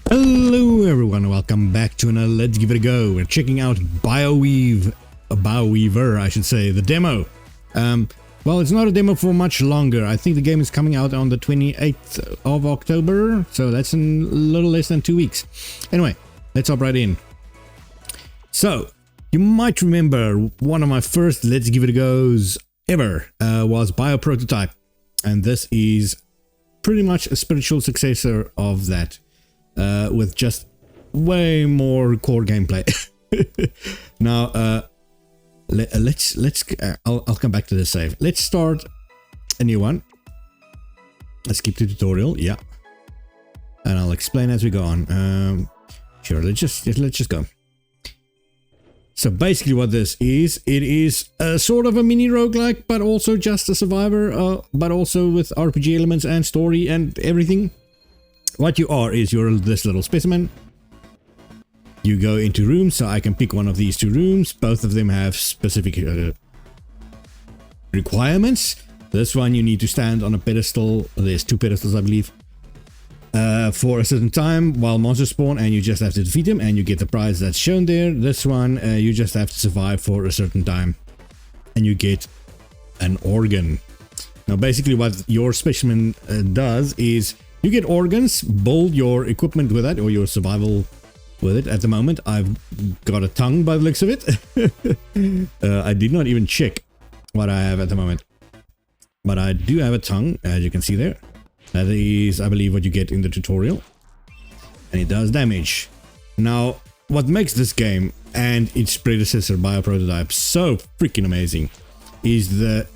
Hello everyone, welcome back to another Let's Give It a Go. We're checking out Bioweaver, I should say, the demo. Well, it's not a demo for much longer. I think the game is coming out on the 28th of October, so that's in a little less than 2 weeks. Anyway, let's hop right in. So, you might remember one of my first Let's Give It a Go's ever was Bioprototype, and this is pretty much a spiritual successor of that. With just way more core gameplay. Now, I'll come back to this save. Let's start a new one. Let's skip the tutorial, yeah, and I'll explain as we go on. Sure, let's just go. So basically, what this is, it is a sort of a mini roguelike, but also just a survivor, but also with RPG elements and story and everything. What you are is you're this little specimen. You go into rooms, so I can pick one of these two rooms. Both of them have specific requirements. This one you need to stand on a pedestal. There's two pedestals, I believe, for a certain time while monsters spawn, and you just have to defeat them and you get the prize that's shown there. This one you just have to survive for a certain time and you get an organ. Now basically what your specimen does is you get organs, build your equipment with that, or your survival with it. At the moment, I've got a tongue by the looks of it. I did not even check what I have at the moment. But I do have a tongue, as you can see there. That is, I believe, what you get in the tutorial. And it does damage. Now, what makes this game and its predecessor, Bioprototype, so freaking amazing is the...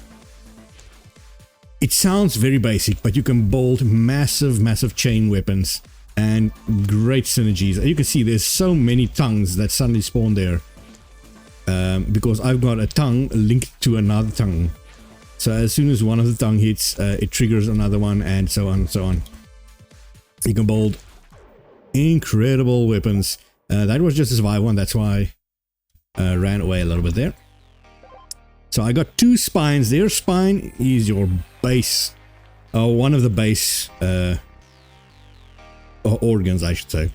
It sounds very basic, but you can build massive chain weapons and great synergies. You can see there's so many tongues that suddenly spawn there. Because I've got a tongue linked to another tongue. So as soon as one of the tongue hits, it triggers another one, and so on and so on. You can build incredible weapons. That was just a survival one, that's why I ran away a little bit there. So I got two spines there. Spine is your base, one of the base organs, I should say.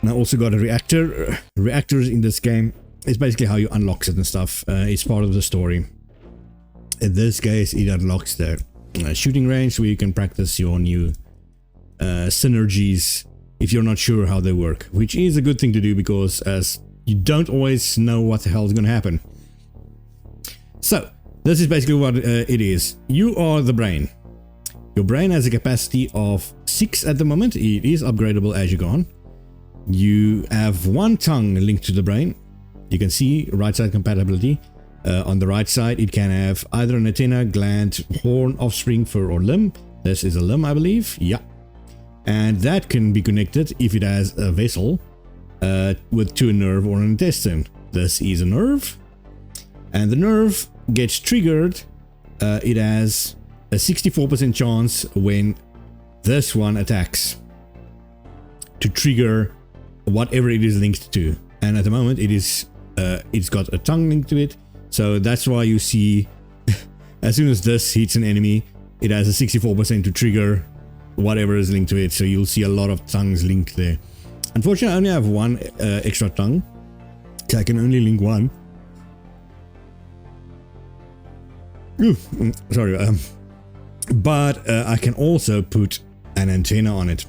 And I also got a reactor. Reactors in this game is basically how you unlock certain stuff. It's part of the story. In this case, it unlocks the shooting range where you can practice your new synergies if you're not sure how they work, which is a good thing to do because as you don't always know what the hell is going to happen. So, this is basically what it is. You are the brain. Your brain has a capacity of 6 at the moment. It is upgradable as you go on. You have one tongue linked to the brain. You can see right side compatibility. On the right side, it can have either an antenna, gland, horn, offspring, fur, or limb. This is a limb, I believe. Yeah. And that can be connected if it has a vessel to a nerve or an intestine. This is a nerve. And the nerve gets triggered. It has a 64% chance when this one attacks to trigger whatever it is linked to. And at the moment it is it's got a tongue linked to it, so that's why you see as soon as this hits an enemy, it has a 64% to trigger whatever is linked to it. So you'll see a lot of tongues linked there. Unfortunately, I only have one extra tongue, so I can only link one. Sorry, but I can also put an antenna on it.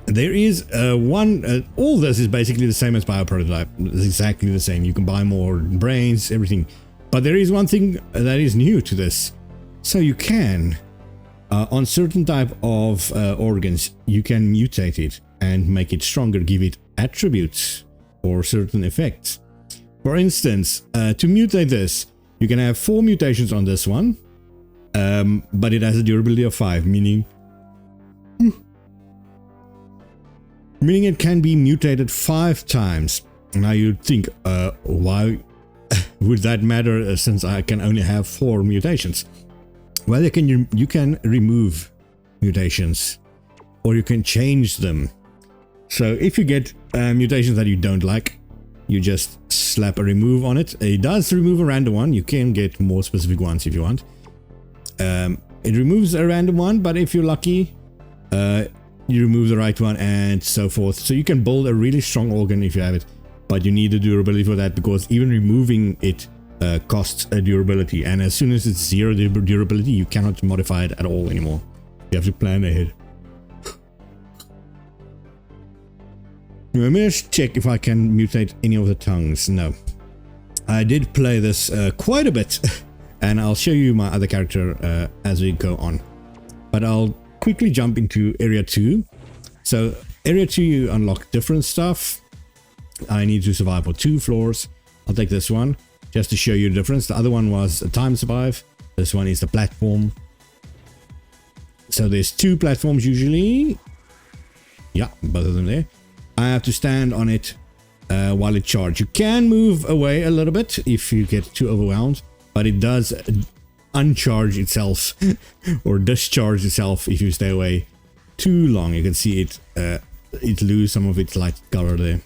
There is all this is basically the same as Bioprototype. It's exactly the same. You can buy more brains, everything. But there is one thing that is new to this. So you can, on certain type of organs, you can mutate it and make it stronger, give it attributes or certain effects. For instance, to mutate this, you can have 4 mutations on this one, but it has a durability of 5, meaning it can be mutated 5 times. Now you'd think, why would that matter since I can only have 4 mutations? Well, you can remove mutations, or you can change them. So if you get mutations that you don't like, you just slap a remove on it. It does remove a random one. You can get more specific ones if you want. It removes a random one, but if you're lucky, you remove the right one, and so forth. So you can build a really strong organ if you have it, but you need the durability for that, because even removing it costs a durability, and as soon as it's 0 durability, you cannot modify it at all anymore. You have to plan ahead. Let me just check if I can mutate any of the tongues. No. I did play this quite a bit, and I'll show you my other character as we go on. But I'll quickly jump into Area 2. So, Area 2, you unlock different stuff. I need to survive for 2 floors. I'll take this one, just to show you the difference. The other one was a time survive. This one is the platform. So, there's 2 platforms usually. Yeah, both of them there. I have to stand on it while it charges. You can move away a little bit if you get too overwhelmed, but it does uncharge itself or discharge itself if you stay away too long. You can see it lose some of its light color there.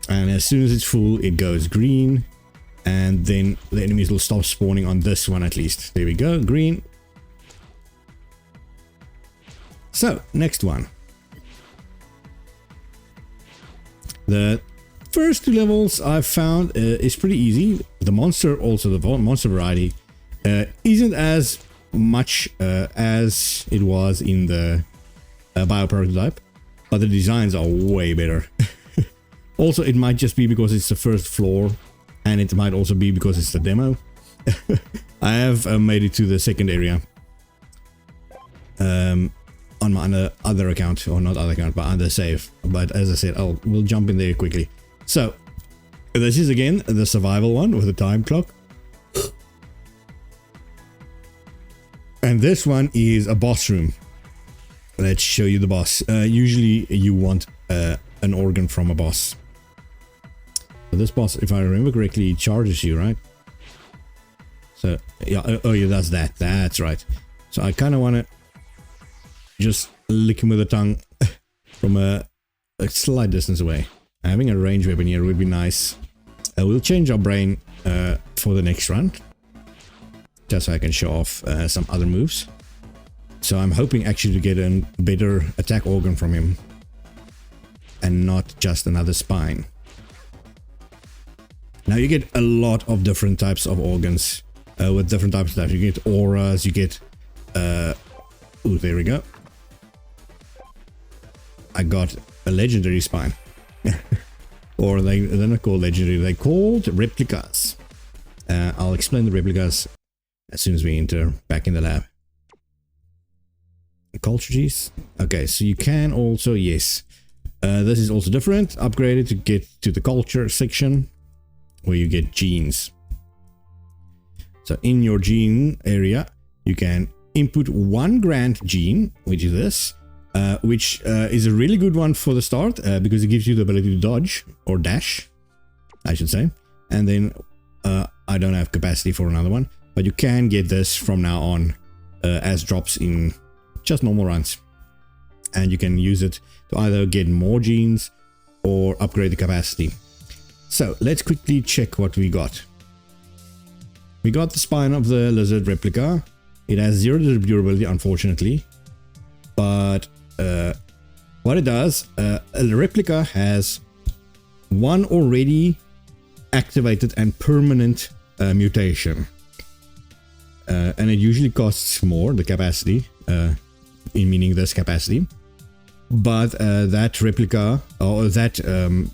And as soon as it's full, it goes green, and then the enemies will stop spawning on this one at least. There we go, green. So, next one. The first 2 levels I've found is pretty easy. The monster, also the monster variety, isn't as much as it was in the bio prototype, but the designs are way better. Also, it might just be because it's the first floor, and it might also be because it's the demo. I have made it to the second area on my other account, or not other account, but under save. But as I said, we'll jump in there quickly. So this is again the survival one with the time clock, and this one is a boss room. Let's show you the boss. Usually you want an organ from a boss. So this boss, if I remember correctly, charges you, right? So yeah, oh yeah, that's that. That's right. So I kind of want to just lick him with the tongue from a slight distance away. Having a range weapon here would be nice. We'll change our brain for the next run, just so I can show off some other moves. So I'm hoping actually to get a better attack organ from him, and not just another spine. Now you get a lot of different types of organs with different types of stuff. You get auras, you get oh, there we go. I got a legendary spine. Or they're not called legendary, they're called replicas. I'll explain the replicas as soon as we enter back in the lab. Culture genes. Okay, so you can also, yes. This is also different. Upgraded to get to the culture section, where you get genes. So in your gene area, you can input 1 grand gene, which is this. Which is a really good one for the start, because it gives you the ability to dodge, or dash, I should say. And then I don't have capacity for another one, but you can get this from now on as drops in just normal runs. And you can use it to either get more genes or upgrade the capacity. So let's quickly check what we got. We got the spine of the lizard replica. It has 0 durability, unfortunately, but what it does, a replica has 1 already activated and permanent mutation, and it usually costs more, the capacity, meaning this capacity, but that replica, or that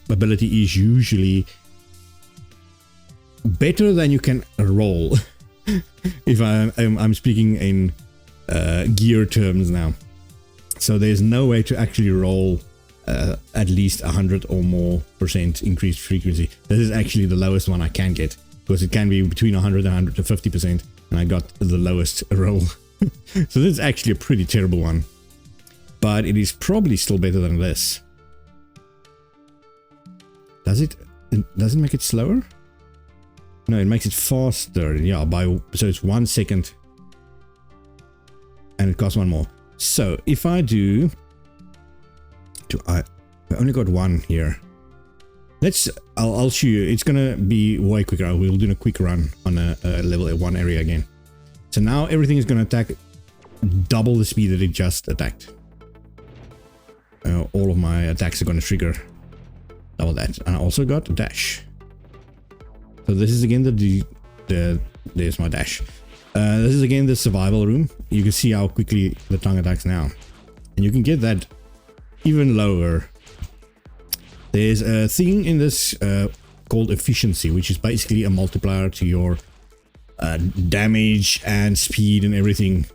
ability, is usually better than you can roll. If I'm speaking in gear terms now. So there's no way to actually roll at least 100 or more % increased frequency. This is actually the lowest one I can get, because it can be between 100 and 150%, and I got the lowest roll. So this is actually a pretty terrible one, but it is probably still better than this. Does it make it slower? No, it makes it faster. Yeah, so it's 1 second, and it costs 1 more. So if I do, I only got 1 here. I'll show you. It's gonna be way quicker. We'll do a quick run on a level 1 area again. So now everything is gonna attack double the speed that it just attacked. all of my attacks are going to trigger double that. And I also got a dash. So this is again there's my dash. This is again the survival room. You can see how quickly the tongue attacks now. And you can get that even lower. There's a thing in this called efficiency, which is basically a multiplier to your damage and speed and everything,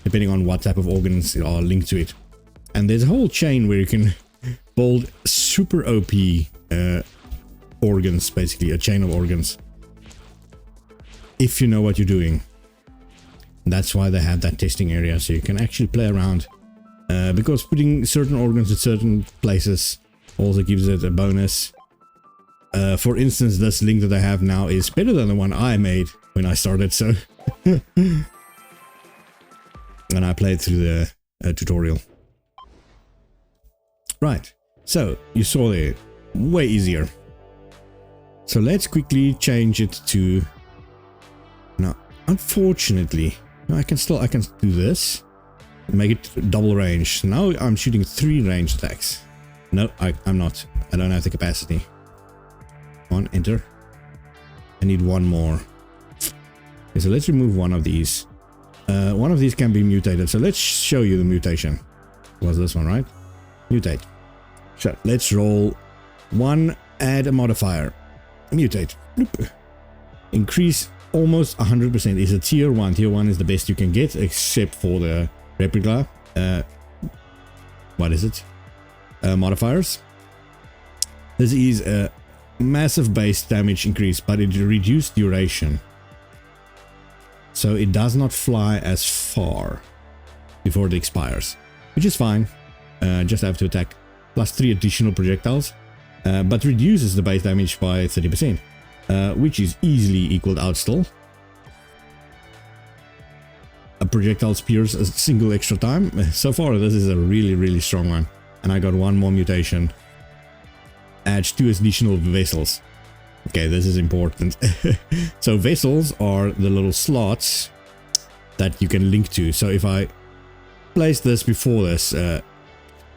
depending on what type of organs are linked to it. And there's a whole chain where you can build super OP organs, basically a chain of organs, if you know what you're doing. That's why they have that testing area, so you can actually play around, because putting certain organs in certain places also gives it a bonus. For instance, this link that I have now is better than the one I made when I started, so and I played through the tutorial. Right, so you saw there, way easier. So let's quickly change it to, now unfortunately, I can do this, make it double range. So now I'm shooting 3 range attacks. No, I'm not. I don't have the capacity. Come on, enter. I need one more. Okay, so let's remove one of these. One of these can be mutated. So let's show you the mutation. Was this one, right? Mutate. So let's roll 1, add a modifier. Mutate. Bloop. Increase almost 100%. Is a tier 1. Tier 1 is the best you can get, except for the replica. What is it? Modifiers. This is a massive base damage increase, but it reduced duration. So it does not fly as far before it expires, which is fine. Just have to attack plus 3 additional projectiles, but reduces the base damage by 30%, which is easily equaled out still. A projectile spears a single extra time. So far, this is a really strong one. And I got one more mutation. Adds 2 additional vessels. Okay, this is important. So vessels are the little slots that you can link to. So if I place this before this,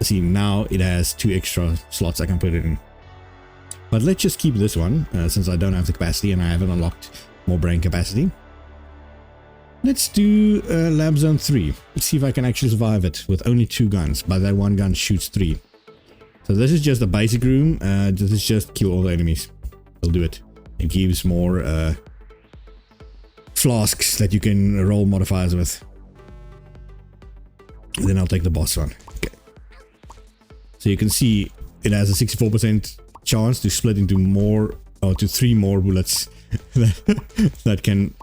see, now it has 2 extra slots I can put it in. But let's just keep this one, since I don't have the capacity and I haven't unlocked more brain capacity. Let's do Lab Zone 3. Let's see if I can actually survive it with only 2 guns, but that one gun shoots 3. So this is just a basic room. This is just kill all the enemies. We'll do it. It gives more flasks that you can roll modifiers with. And then I'll take the boss one. Okay. So you can see it has a 64% chance to split into more, or to 3 more bullets that can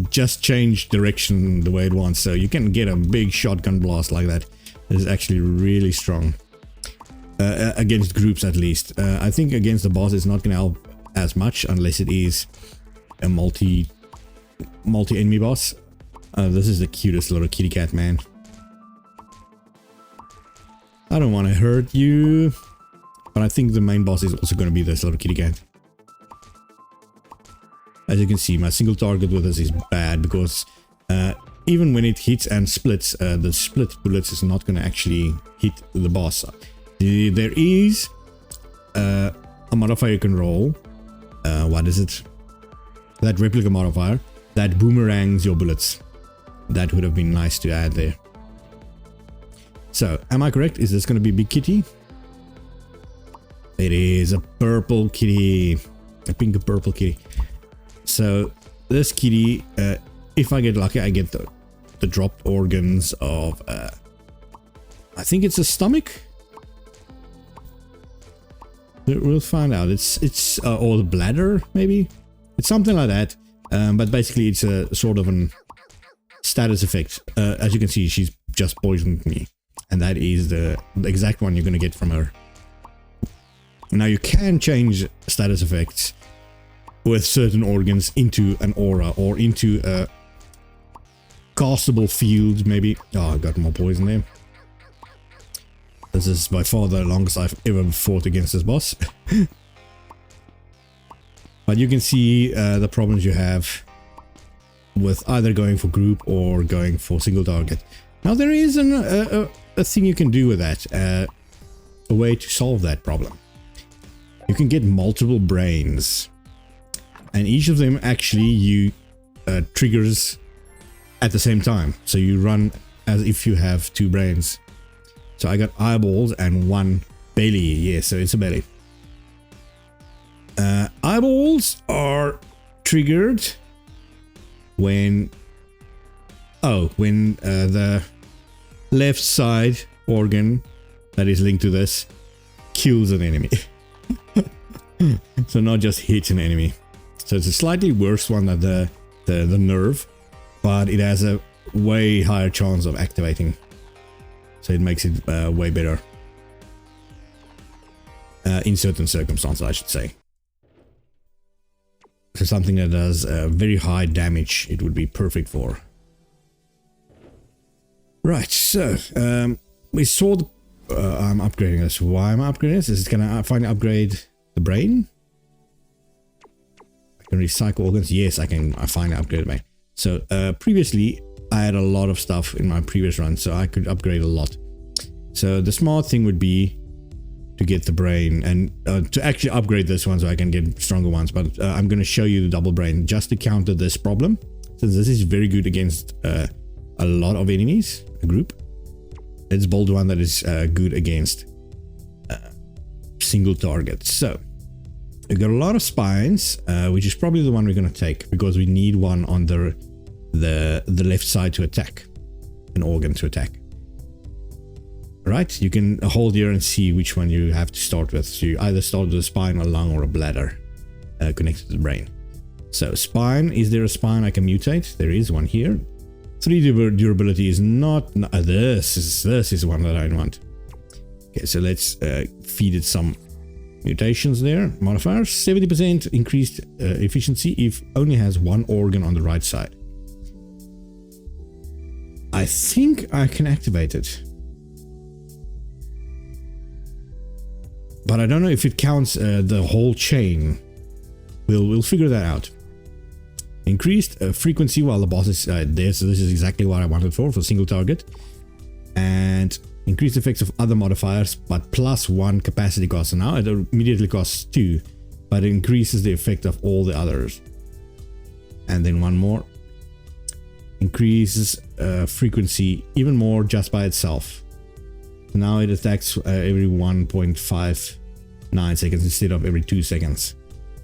just change direction the way it wants. So you can get a big shotgun blast like that. It is actually really strong. Against groups at least. I think against the boss it's not going to help as much unless it is a multi-enemy boss. This is the cutest little kitty cat, man. I don't want to hurt you, but I think the main boss is also going to be this little kitty cat. As you can see, my single target with this is bad because even when it hits and splits, the split bullets is not going to actually hit the boss. There is a modifier you can roll. What is it? That replica modifier that boomerangs your bullets. That would have been nice to add there. So, am I correct? Is this going to be Big Kitty? It is a purple kitty. A pink purple kitty. So, this kitty, if I get lucky, I get the dropped organs of, I think it's a stomach? We'll find out. It's or the bladder, maybe? It's something like that. But basically, it's a sort of an status effect. As you can see, she's just poisoned me. And that is the exact one you're going to get from her. Now, you can change status effects with certain organs into an aura or into a castable field, maybe. Oh, I got more poison there. This is by far the longest I've ever fought against this boss. But you can see the problems you have with either going for group or going for single target. Now there is a a thing you can do with that, a way to solve that problem. You can get multiple brains, and each of them actually triggers at the same time. So you run as if you have 2 brains. So I got eyeballs and 1 belly. Yeah, so it's a belly. Eyeballs are triggered when the left side organ that is linked to this kills an enemy. So not just hits an enemy. So it's a slightly worse one than the nerve, but it has a way higher chance of activating. So it makes it way better. In certain circumstances, I should say. So something that does very high damage, it would be perfect for. Right, so we saw the... I'm upgrading this. Why am I upgrading this? Is it going to finally upgrade the brain? I can recycle organs. Yes, I can finally upgrade my... So previously, I had a lot of stuff in my previous run, so I could upgrade a lot. So the smart thing would be to get the brain and to actually upgrade this one so I can get stronger ones. But I'm going to show you the double brain just to counter this problem. Since this is very good against a lot of enemies, a group. Let's build one that is good against single targets. So we've got a lot of spines, which is probably the one we're going to take because we need one on the left side to attack, an organ to attack. Right, you can hold here and see which one you have to start with. So you either start with a spine, a lung, or a bladder connected to the brain. So spine, is there a spine I can mutate? There is one here. 3 durability is not... this is one that I want. Okay, so let's feed it some mutations there. Modifiers, 70% increased efficiency if only has 1 organ on the right side. I think I can activate it. But I don't know if it counts the whole chain. We'll figure that out. Increased frequency while the boss is there. So this is exactly what I wanted for single target. And increased effects of other modifiers, but +1 capacity cost. So now it immediately costs 2, but it increases the effect of all the others. And then one more. Increases frequency even more just by itself. Now it attacks every 1.59 seconds instead of every 2 seconds.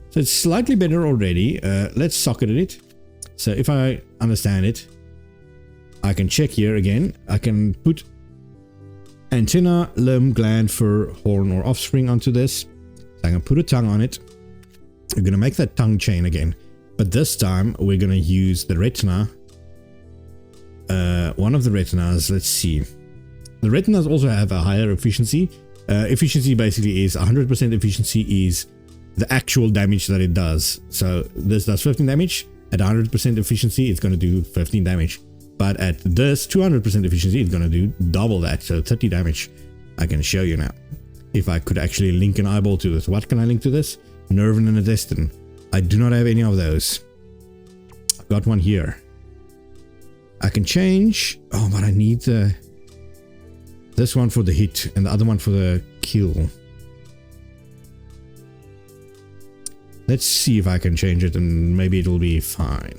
So it's slightly better already. Let's socket it. So if I understand it, I can check here again. I can put antenna, limb, gland, fur, horn, or offspring onto this. So I can put a tongue on it. We're going to make that tongue chain again. But this time we're going to use the retina. One of the retinas, let's see. The retinas also have a higher efficiency. Efficiency basically is 100% efficiency is the actual damage that it does. So this does 15 damage. At 100% efficiency, it's going to do 15 damage. But at this 200% efficiency, it's going to do double that. So 30 damage. I can show you now. If I could actually link an eyeball to this. What can I link to this? Nerve and an intestine. I do not have any of those. I've got one here. I can change. Oh, but I need this one for the hit and the other one for the kill. Let's see if I can change it and maybe it'll be fine.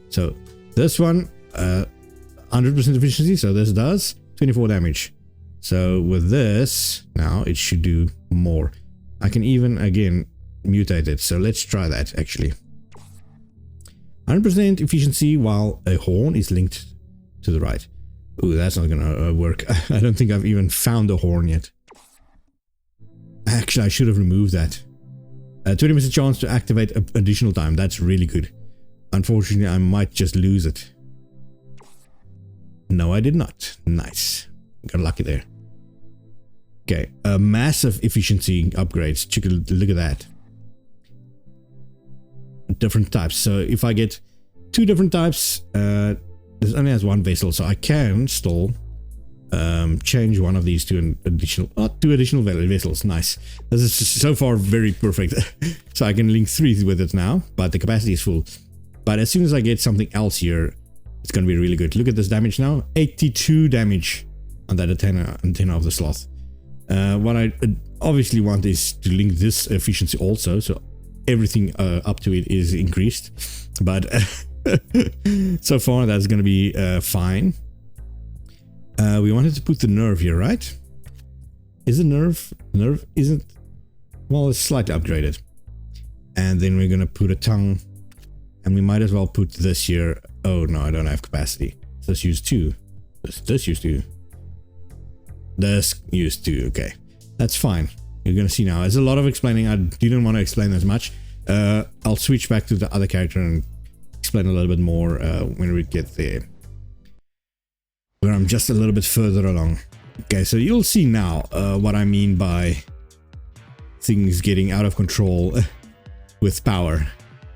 So this one, 100% efficiency. So this does 24 damage. So with this, now it should do more. I can even, again, mutate it. So let's try that actually. 100% efficiency while a horn is linked to the right. Ooh, that's not gonna work. I don't think I've even found a horn yet. Actually, I should have removed that. 20% chance to activate additional time. That's really good. Unfortunately, I might just lose it. No, I did not. Nice. Got lucky there. Okay, massive efficiency upgrades. Look at that. Different types. So if I get 2 different types, this only has 1 vessel, so I can still change one of these to an additional, 2 additional vessels. Nice. This is so far very perfect. So I can link 3 with it now, but the capacity is full. But as soon as I get something else here, it's going to be really good. Look at this damage now. 82 damage antenna of the sloth. What I obviously want is to link this efficiency also, so everything up to it is increased. But so far that's going to be fine. We wanted to put the nerve here, right? Is the nerve isn't, well, it's slightly upgraded. And then we're going to put a tongue, and we might as well put this here. Oh no, I don't have capacity. This use 2. This use 2. This use 2. Okay, that's fine. You're going to see now. There's a lot of explaining. I didn't want to explain as much. I'll switch back to the other character and explain a little bit more when we get there, where I'm just a little bit further along. Okay, so you'll see now what I mean by things getting out of control with power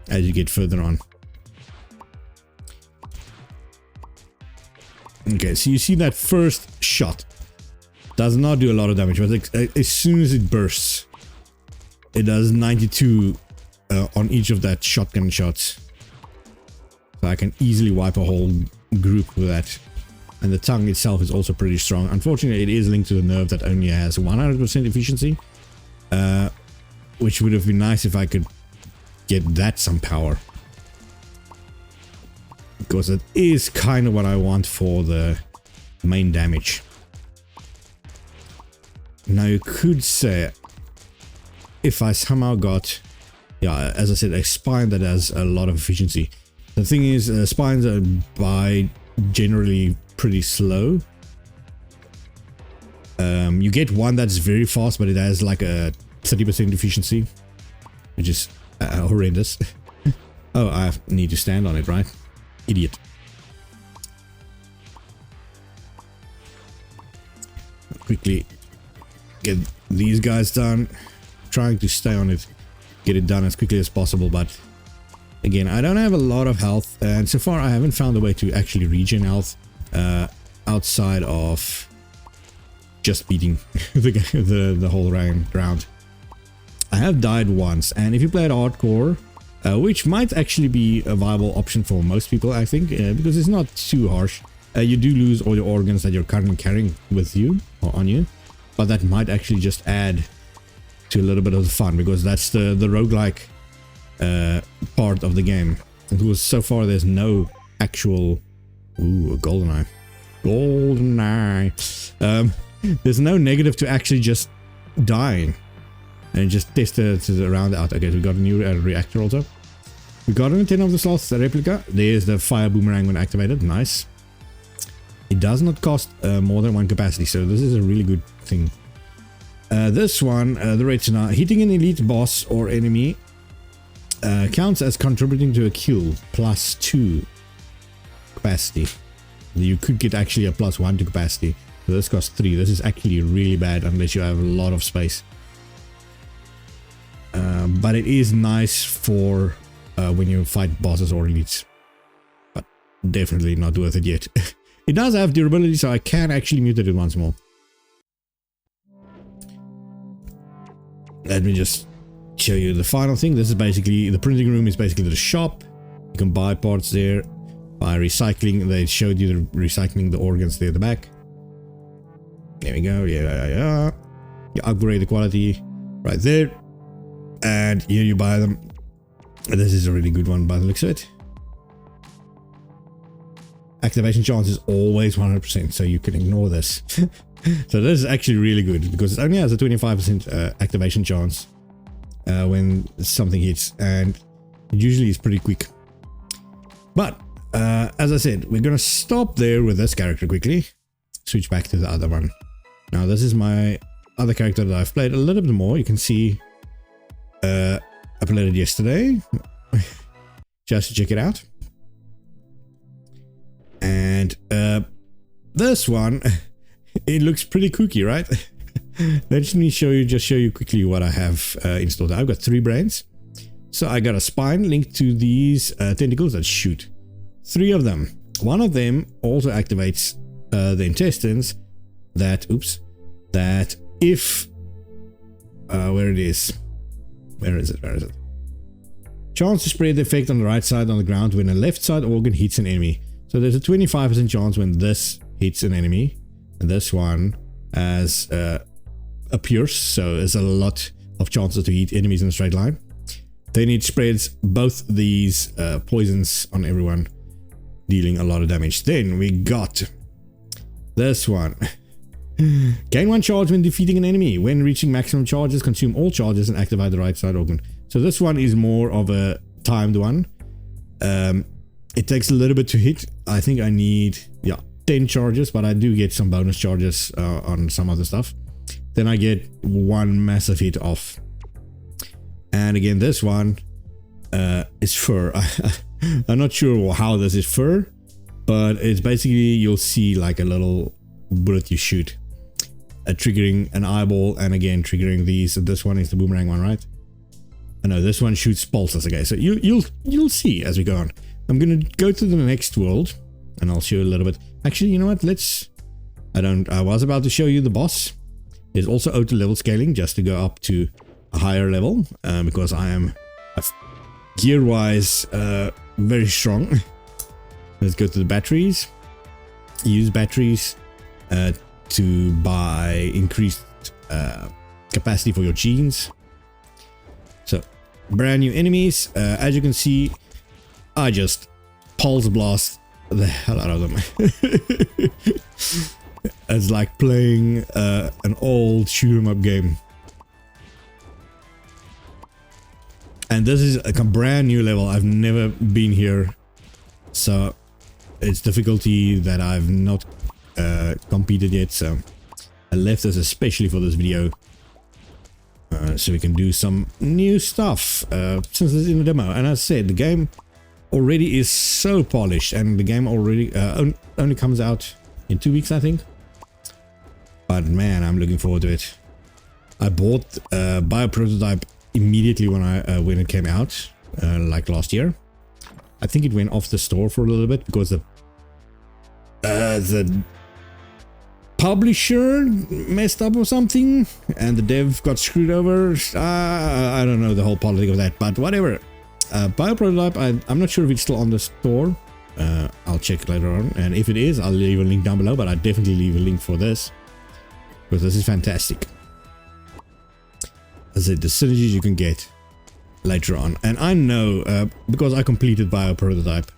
as you get further on. Okay, so you see that first shot does not do a lot of damage, but as soon as it bursts, it does 92 on each of that shotgun shots. So I can easily wipe a whole group with that. And the tongue itself is also pretty strong. Unfortunately, it is linked to the nerve that only has 100% efficiency. Which would have been nice if I could get that some power. Because it is kind of what I want for the main damage. Now you could say, if I somehow got, yeah, as I said, a spine that has a lot of efficiency. The thing is, spines are by generally pretty slow. You get one that's very fast, but it has like a 30% efficiency, which is horrendous. Oh, I need to stand on it, right? Idiot. Quickly get these guys done. Trying to stay on it, get it done as quickly as possible, but again, I don't have a lot of health, and so far I haven't found a way to actually regen health outside of just beating the whole round. I have died once, and if you play it hardcore, which might actually be a viable option for most people, I think, because it's not too harsh. You do lose all your organs that you're currently carrying with you or on you, but that might actually just add to a little bit of the fun, because that's the roguelike part of the game. Because so far there's no actual... Ooh, a golden eye. Golden eye. There's no negative to actually just dying. And just test the round out. Okay, so we got a new reactor also. We got an antenna of the sloth replica. There's the fire boomerang when activated. Nice. It does not cost more than 1 capacity, so this is a really good thing. This one, the retina, hitting an elite boss or enemy counts as contributing to a kill, +2 capacity. You could get actually a +1 to capacity. So this costs 3. This is actually really bad unless you have a lot of space. But it is nice for when you fight bosses or elites. But definitely not worth it yet. It does have durability, so I can actually mutate it once more. Let me just show you the final thing. This is basically, the printing room is basically the shop. You can buy parts there by recycling. They showed you the recycling the organs there at the back. There we go. Yeah. You upgrade the quality right there. And here you buy them. This is a really good one by the looks of it. Activation chance is always 100%, so you can ignore this. So this is actually really good, because it only has a 25% activation chance when something hits, and it usually is pretty quick. But as I said, we're gonna stop there with this character quickly. Switch back to the other one. Now this is my other character that I've played a little bit more. You can see I played it yesterday just to check it out. And this one, it looks pretty kooky, right? Let me show you quickly what I have installed. I've got 3 brains. So I got a spine linked to these tentacles that shoot. 3 of them. One of them also activates the intestines that, that if, where is it? Chance to spread the effect on the right side on the ground when a left side organ hits an enemy. So there's a 25% chance when this hits an enemy This one has a pierce, so there's a lot of chances to hit enemies in a straight line. Then it spreads both these poisons on everyone, dealing a lot of damage. Then we got this one. Gain 1 charge when defeating an enemy. When reaching maximum charges, consume all charges and activate the right side organ. So this one is more of a timed one. It takes a little bit to hit. I think I need 10 charges, but I do get some bonus charges on some other stuff. Then I get 1 massive hit off. And again, this one is fur. I'm not sure how this is fur, but it's basically, you'll see like a little bullet you shoot, triggering an eyeball, and again triggering these. This one is the boomerang one, right? No, this one shoots pulses. Okay, so you'll see as we go on. I'm gonna go to the next world, and I'll show you a little bit. Actually, you know what? I was about to show you the boss. There's also auto level scaling just to go up to a higher level, because I am gear-wise very strong. Let's go to the batteries. Use batteries to buy increased capacity for your genes. So, brand new enemies. As you can see, I just pulse blast the hell out of them. It's like playing an old shoot 'em up game. And this is like a brand new level. I've never been here, so it's difficulty that I've not competed yet. So I left this especially for this video, so we can do some new stuff since it's in the demo. And as I said, the game already is so polished, and the game already only comes out in 2 weeks, I think. But man, I'm looking forward to it. I bought Bioprototype immediately when it came out, like last year. I think it went off the store for a little bit because the publisher messed up or something, and the dev got screwed over. I don't know the whole politics of that, but whatever. Bioprototype, I'm not sure if it's still on the store. I'll check later on, and if it is, I'll leave a link down below, but I'll definitely leave a link for this, because this is fantastic. As I said, the synergies you can get later on. And I know, because I completed Bioprototype,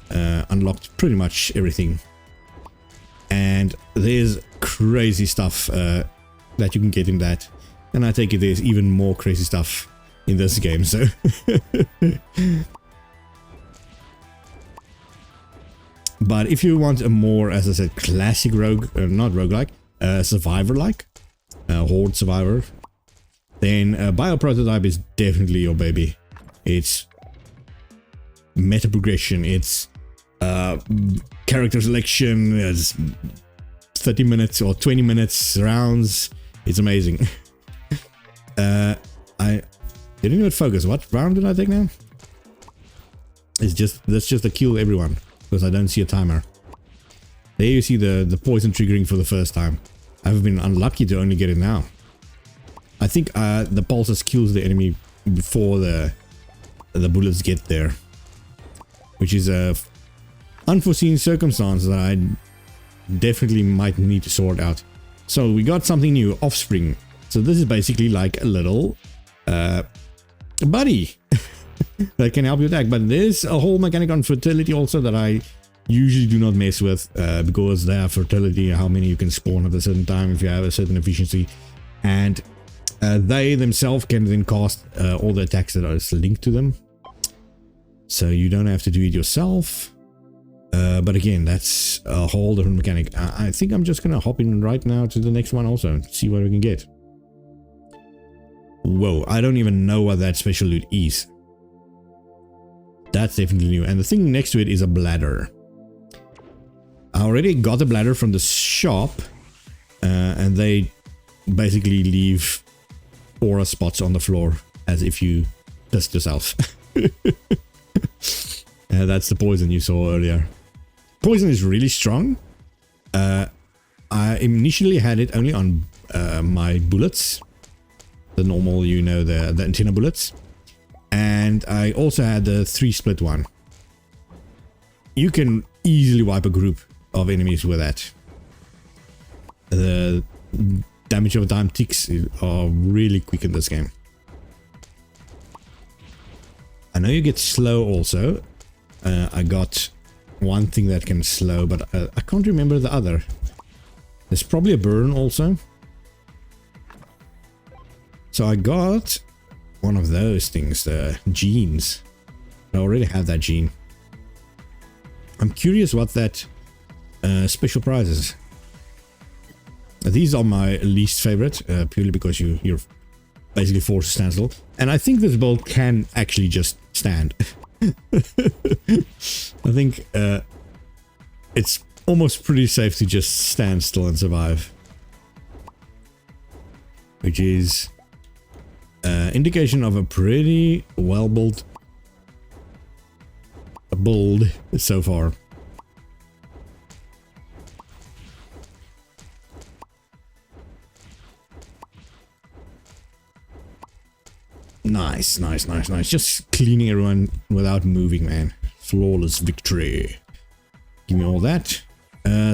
unlocked pretty much everything. And there's crazy stuff that you can get in that. And I take it there's even more crazy stuff in this game, so... But if you want a more, as I said, classic not roguelike, survivor-like, horde survivor, then Bioprototype is definitely your baby. It's meta progression, it's character selection, it's 30 minutes or 20 minutes rounds. It's amazing. I didn't even focus. What round did I take now? That's just a kill everyone, because I don't see a timer. There you see the poison triggering for the first time. I've been unlucky to only get it now. I think the pulses kills the enemy before the bullets get there, which is a unforeseen circumstance that I definitely might need to sort out. So we got something new, offspring. So this is basically like a little buddy that can help you attack. But there's a whole mechanic on fertility also that I usually do not mess with, because they have fertility, how many you can spawn at a certain time if you have a certain efficiency, and they themselves can then cast all the attacks that are linked to them. So you don't have to do it yourself. But again, that's a whole different mechanic. I think I'm just gonna hop in right now to the next one also and see what we can get. Whoa, I don't even know what that special loot is. That's definitely new. And the thing next to it is a bladder. I already got the bladder from the shop, and they basically leave aura spots on the floor as if you pissed yourself. That's the poison you saw earlier. Poison is really strong. I initially had it only on my bullets, the normal, you know, the antenna bullets, and I also had the 3-split one. You can easily wipe a group of enemies with that. The damage over time ticks are really quick in this game. I know you get slow also. I got one thing that can slow, but I can't remember the other. There's probably a burn also. So I got one of those things, the genes. I already have that gene. I'm curious what that special prize is. These are my least favorite, purely because you're basically forced to stand still. And I think this build can actually just stand. I think it's almost pretty safe to just stand still and survive. Which is indication of a pretty well built build so far. Nice, nice, nice, nice. Just cleaning everyone without moving, man. Flawless victory. Give me all that.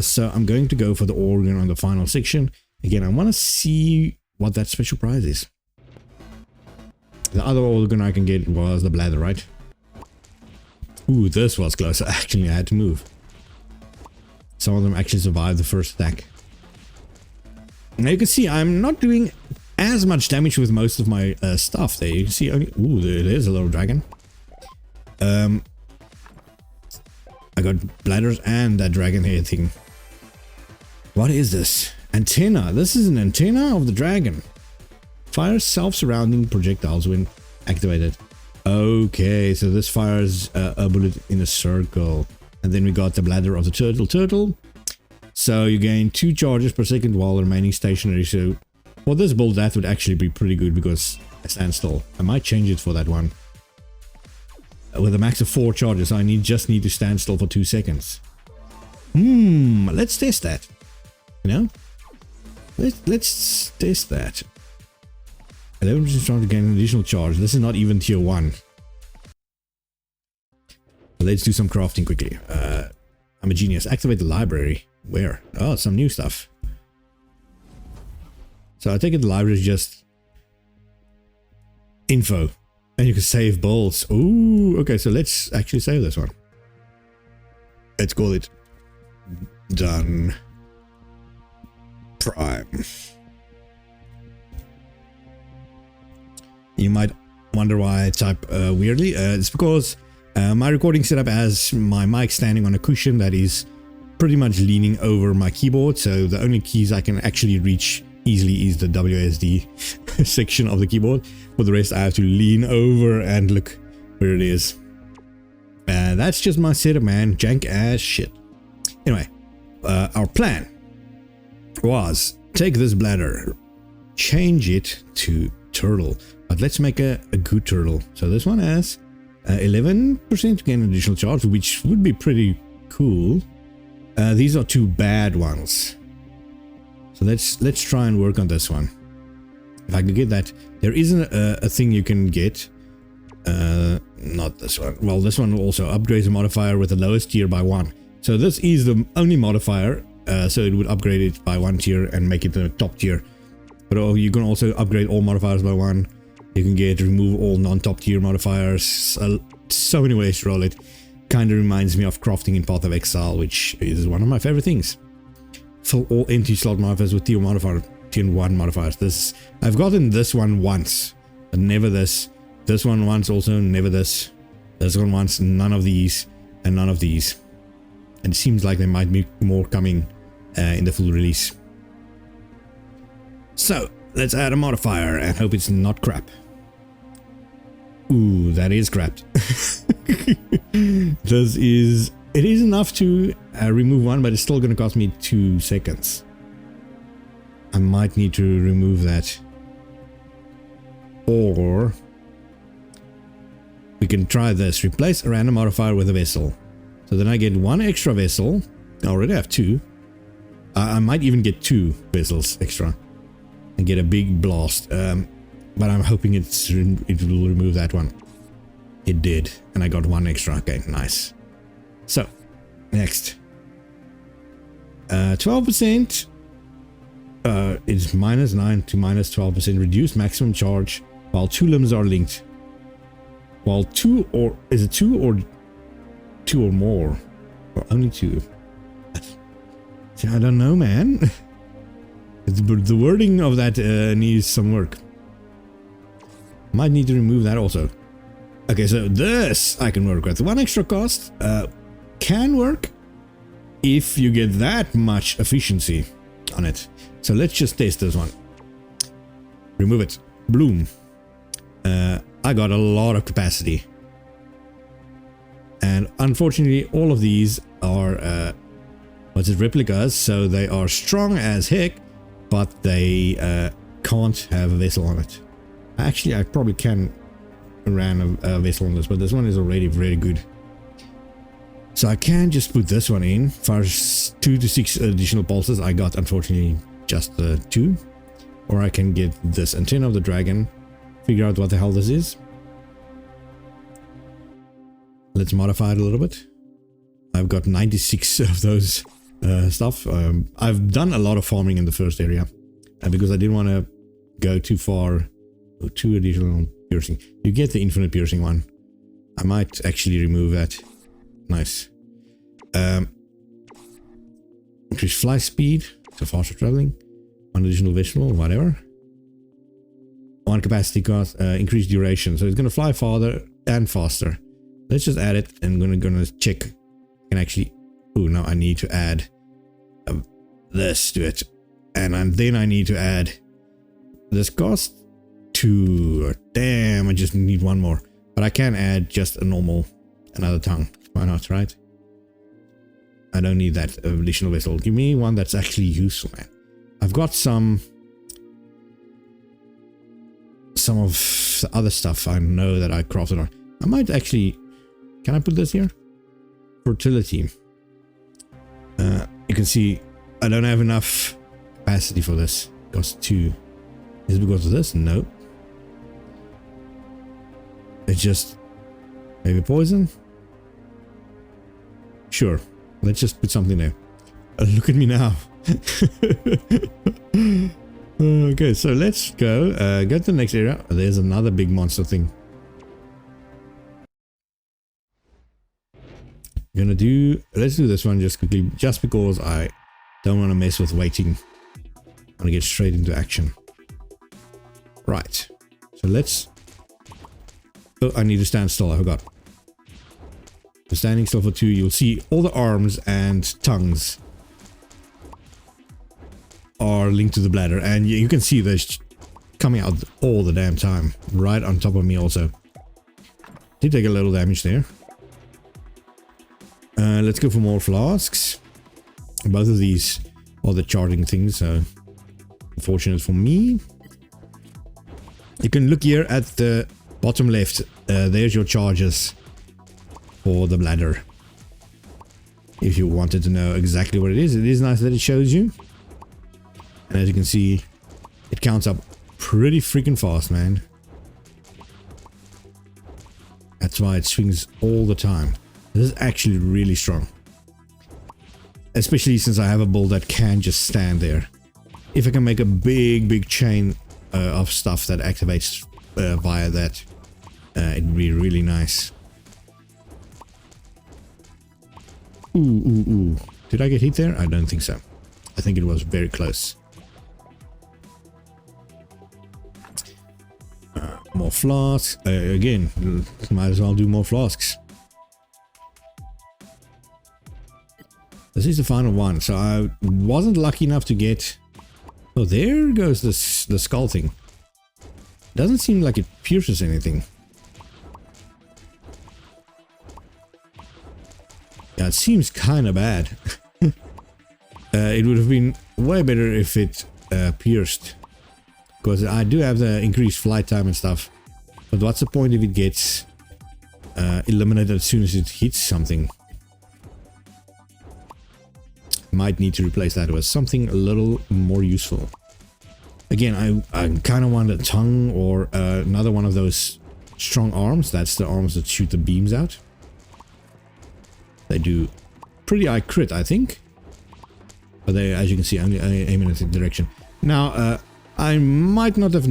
So I'm going to go for the organ on the final section. Again, I want to see what that special prize is. The other organ I can get was the bladder, right? Ooh, this was close. Actually, I had to move. Some of them actually survived the first attack. Now you can see I'm not doing as much damage with most of my stuff there. You can see only... Ooh, there's a little dragon. I got bladders and that dragon hair thing. What is this? Antenna. This is an antenna of the dragon. Fires self-surrounding projectiles when activated. Okay, so this fires a bullet in a circle. And then we got the bladder of the turtle. So you gain 2 charges per second while remaining stationary. So for this build, that would actually be pretty good because I stand still. I might change it for that one. With a max of 4 charges, I just need to stand still for 2 seconds. Let's test that. You know? Let's test that. 11% trying to gain an additional charge. This is not even tier 1. Let's do some crafting quickly. I'm a genius. Activate the library. Where? Oh, some new stuff. So I take it the library is just info. And you can save builds. Ooh, okay, so let's actually save this one. Let's call it Done Prime. You might wonder why I type weirdly. It's because my recording setup has my mic standing on a cushion that is pretty much leaning over my keyboard. So the only keys I can actually reach easily is the WSD section of the keyboard. For the rest, I have to lean over and look where it is. That's just my setup, man. Jank as shit. Anyway, our plan was take this bladder, change it to turtle. But let's make a good turtle. So this one has 11% to gain additional charge, which would be pretty cool. These are 2 bad ones. So let's try and work on this one. If I can get that, there isn't a thing you can get. Not this one. Well, this one also upgrades a modifier with the lowest tier by 1. So this is the only modifier. So it would upgrade it by 1 tier and make it the top tier. But you can also upgrade all modifiers by 1. You can remove all non-top tier modifiers. So many ways to roll it. Kind of reminds me of crafting in Path of Exile, which is one of my favorite things. Fill all empty slot modifiers with tier 1 modifiers. I've gotten this one once, but never this. This one once also, never this. This one once, none of these, and none of these. And it seems like there might be more coming in the full release. So, let's add a modifier and hope it's not crap. Ooh, that is crap. It is enough to remove 1, but it's still going to cost me 2 seconds. I might need to remove that. Or we can try this. Replace a random modifier with a vessel. So then I get 1 extra vessel. I already have 2. I might even get 2 vessels extra. And get a big blast. But I'm hoping it will remove that one. It did. And I got 1 extra. Okay, nice. So, next. 12%. it's -9 to -12% reduced maximum charge while 2 limbs are linked. While 2 or... is it 2 or... 2 or more? Or only 2? I don't know, man. The wording of that needs some work. Might need to remove that also. Okay, so this I can work with. 1 extra cost can work if you get that much efficiency on it. So let's just test this one. Remove it. Bloom. I got a lot of capacity. And unfortunately, all of these are replicas, so they are strong as heck, but they can't have a vessel on it. Actually, I probably can run a vessel on this, but this one is already very good. So I can just put this one in. For 2 to 6 additional pulses, I got unfortunately just 2. Or I can get this antenna of the dragon, figure out what the hell this is. Let's modify it a little bit. I've got 96 of those stuff. I've done a lot of farming in the first area because I didn't want to go too far. 2 additional piercing. You get the infinite piercing one. I might actually remove that. Nice. Increase fly speed, so faster traveling. 1 additional visual, whatever. 1 capacity cost, increased duration, so it's gonna fly farther and faster. Let's just add it, and I'm gonna check. I can actually. Oh, now I need to add this to it, and then I need to add this cost to. Damn, I just need 1 more, but I can add just another tongue. Why not, right? I don't need that additional vessel. Give me one that's actually useful, man. I've got some of the other stuff I know that I crafted on. I might actually... Can I put this here? Fertility. You can see I don't have enough capacity for this. It costs 2. Is it because of this? No. It's just... Maybe poison? Sure. Let's just put something there. Look at me now. Okay, so let's go to the next area. There's another big monster thing. Let's do this one just quickly, just because I don't want to mess with waiting. I want to get straight into action. Right. So let's... Oh, I need to stand still, I forgot. So standing still for 2, you'll see all the arms and tongues are linked to the bladder, and you can see they're coming out all the damn time, right on top of me also. Did take a little damage there. Let's go for more flasks. Both of these are the charging things, so unfortunate for me. You can look here at the bottom left. There's your charges for the bladder. If you wanted to know exactly what it is nice that it shows you. And as you can see, it counts up pretty freaking fast, man. That's why it swings all the time. This is actually really strong. Especially since I have a bull that can just stand there. If I can make a big chain of stuff that activates via that, it'd be really nice. Ooh. Did I get hit there? I don't think so. I think it was very close. More flasks. Again, might as well do more flasks. This is the final one. So I wasn't lucky enough to get... Oh, there goes the skull thing. Doesn't seem like it pierces anything. Yeah, it seems kind of bad. It would have been way better if it pierced. Because I do have the increased flight time and stuff. But what's the point if it gets eliminated as soon as it hits something? Might need to replace that with something a little more useful. Again, I kind of want a tongue or another one of those strong arms. That's the arms that shoot the beams out. They do pretty high crit, I think. But they, as you can see, only aim in a direction. Now, I might not have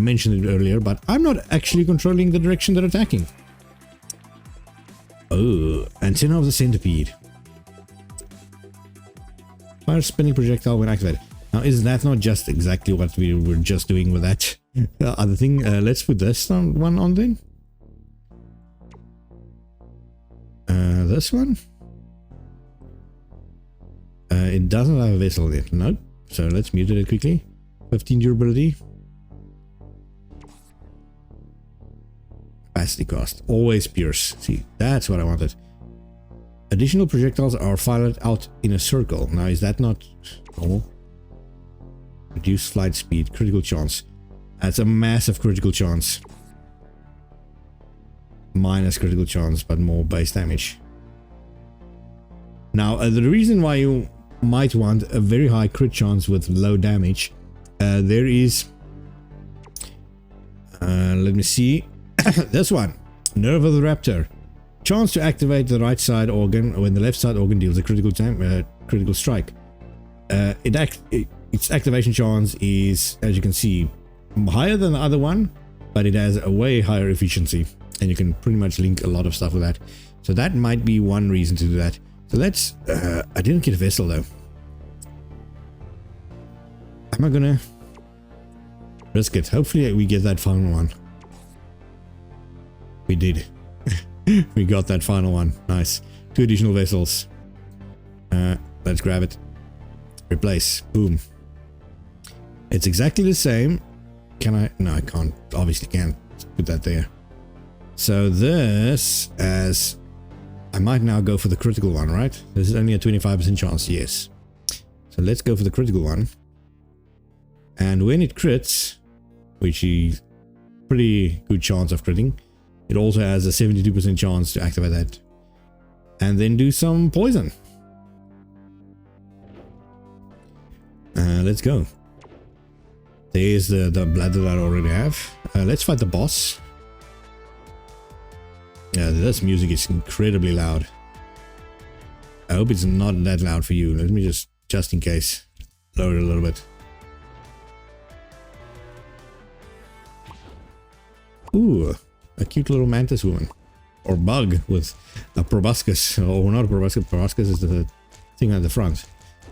mentioned it earlier, but I'm not actually controlling the direction they're attacking. Oh, antenna of the centipede. Fire spinning projectile when activated. Now, is that not just exactly what we were just doing with that other thing? Let's put this one on then. This one? It doesn't have a vessel yet. Nope. So let's mute it quickly. 15 durability. Capacity cost. Always pierce. See, that's what I wanted. Additional projectiles are fired out in a circle. Now, is that not normal? Reduce flight speed. Critical chance. That's a massive critical chance. Minus critical chance, but more base damage. Now, the reason why you might want a very high crit chance with low damage, there is... let me see. This one. Nerve of the Raptor. Chance to activate the right side organ when the left side organ deals a critical strike. Its activation chance is, as you can see, higher than the other one, but it has a way higher efficiency, and you can pretty much link a lot of stuff with that. So that might be one reason to do that. So let's... I didn't get a vessel though. Am I gonna risk it? Hopefully we get that final one. We did. We got that final one. Nice. 2 additional vessels. Let's grab it. Replace. Boom. It's exactly the same. Can I? No, I can't. Obviously can't put that there. So this, as I might now go for the critical one, right? This is only a 25% chance. Yes. So let's go for the critical one. And when it crits, which is pretty good chance of critting, it also has a 72% chance to activate that. And then do some poison. Let's go. There's the blood that I already have. Let's fight the boss. Yeah, this music is incredibly loud. I hope it's not that loud for you. Let me just in case, lower it a little bit. Ooh, a cute little mantis woman. Or bug with a proboscis. Or not a proboscis. Proboscis is the thing at the front.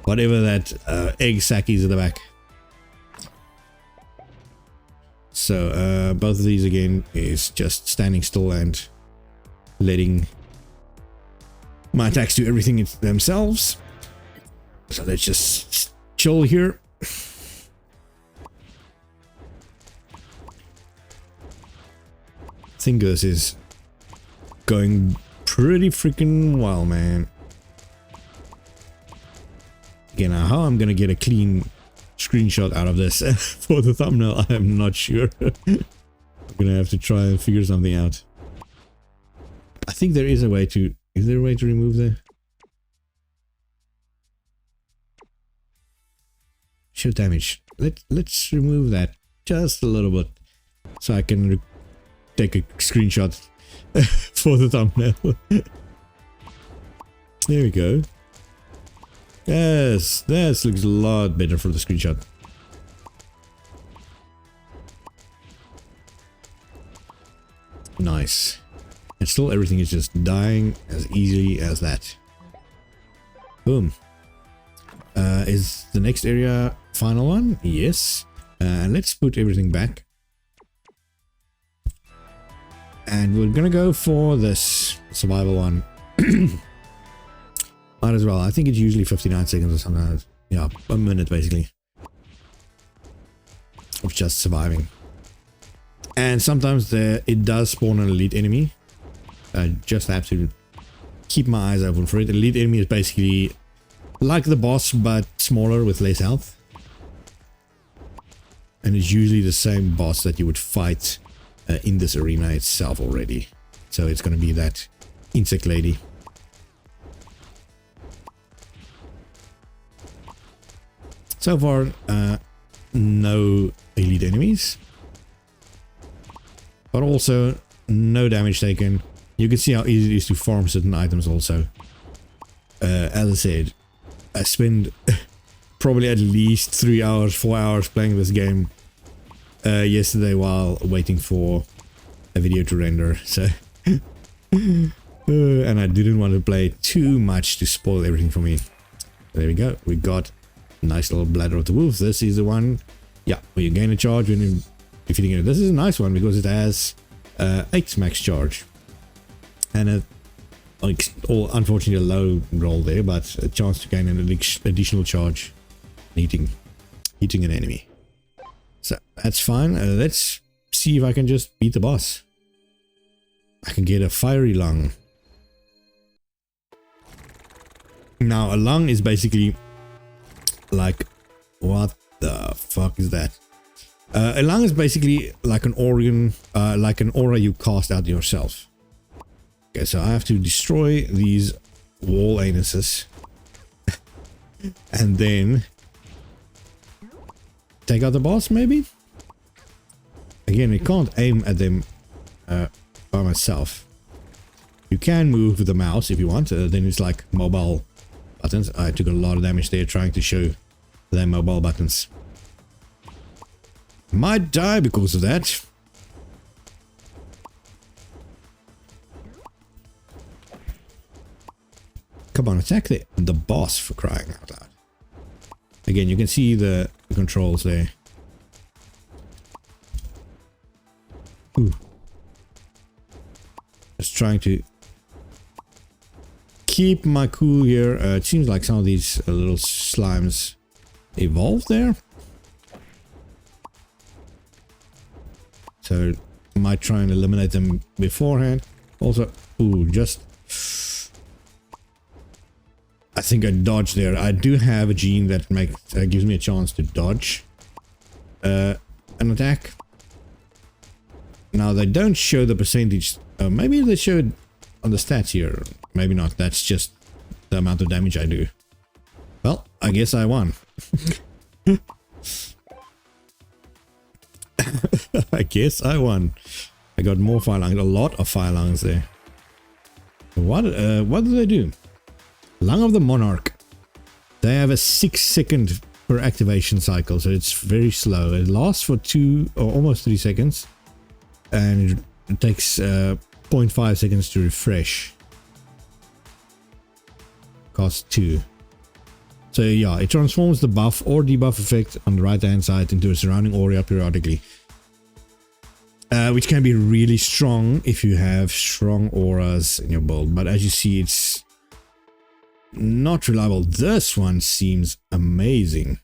Whatever that egg sack is at the back. So, both of these again is just standing still and letting my attacks do everything themselves. So let's just chill here. I think this is going pretty freaking well, man. Again, how I'm gonna get a clean screenshot out of this for the thumbnail, I'm not sure. I'm gonna have to try and figure something out. I think there is a way to... Is there a way to remove the... Show damage. Let's remove that just a little bit, so I can take a screenshot for the thumbnail. There we go. Yes, this looks a lot better for the screenshot. Nice. And still everything is just dying as easily as that. Boom. Is the next area final one? Yes. Let's put everything back. And we're gonna go for this survival one. Might as well. I think it's usually 59 seconds or something like that. Yeah, a minute basically. Of just surviving. And sometimes it does spawn an elite enemy. Just have to keep my eyes open for it. Elite enemy is basically like the boss, but smaller with less health. And it's usually the same boss that you would fight in this arena itself already. So it's going to be that insect lady. So far, no elite enemies. But also, no damage taken. You can see how easy it is to farm certain items also. As I said, I spend probably at least 3 hours, 4 hours playing this game yesterday while waiting for a video to render. So, and I didn't want to play too much to spoil everything for me. There we go. We got a nice little Bladder of the Wolves. This is the one, yeah, where you gain a charge when you're defeating it. This is a nice one because it has 8 max charge. And a, unfortunately, a low roll there, but a chance to gain an additional charge hitting an enemy. So that's fine. Let's see if I can just beat the boss. I can get a fiery lung. Now, a lung is basically like, what the fuck is that? A lung is basically like an organ, like an aura you cast out yourself. Okay, so I have to destroy these wall anuses and then take out the boss, maybe? Again, I can't aim at them by myself. You can move with the mouse if you want, then it's like mobile buttons. I took a lot of damage there trying to show their mobile buttons. Might die because of that. Come on, attack the boss, for crying out loud. Again, you can see the controls there. Ooh. Just trying to keep my cool here. It seems like some of these little slimes evolved there. So I might try and eliminate them beforehand. Also, ooh, just... I think I dodged there. I do have a gene that gives me a chance to dodge an attack. Now, they don't show the percentage. Maybe they show it on the stats here. Maybe not. That's just the amount of damage I do. Well, I guess I won. I guess I won. I got more fire lungs. A lot of fire lungs there. What do they do? Lung of the Monarch. They have a 6-second per activation cycle, so it's very slow. It lasts for 2 or almost 3 seconds, and it takes 0.5 seconds to refresh. Costs 2. So yeah, it transforms the buff or debuff effect on the right hand side into a surrounding aura periodically, which can be really strong if you have strong auras in your build. But as you see, it's not reliable. This one seems amazing.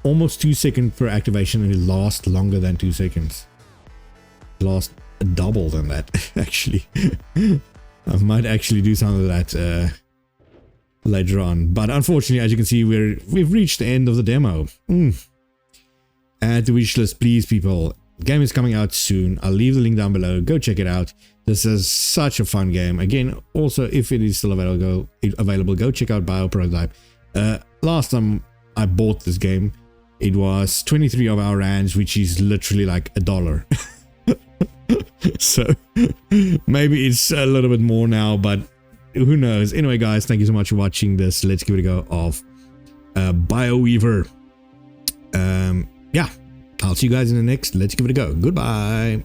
Almost 2 seconds per activation, and it lasts longer than 2 seconds. It lasts double than that, actually. I might actually do some of that later on. But unfortunately, as you can see, we've reached the end of the demo. Add to wish list, please, people. The game is coming out soon. I'll leave the link down below. Go check it out. This is such a fun game. Again, also, if it is still available, go check out Bioprototype. Last time I bought this game, it was 23 of our rands, which is literally like $1. So maybe it's a little bit more now, but who knows. Anyway, guys, thank you so much for watching this. Let's give it a go of Bioweaver. Yeah, I'll see you guys in the next. Let's give it a go. Goodbye.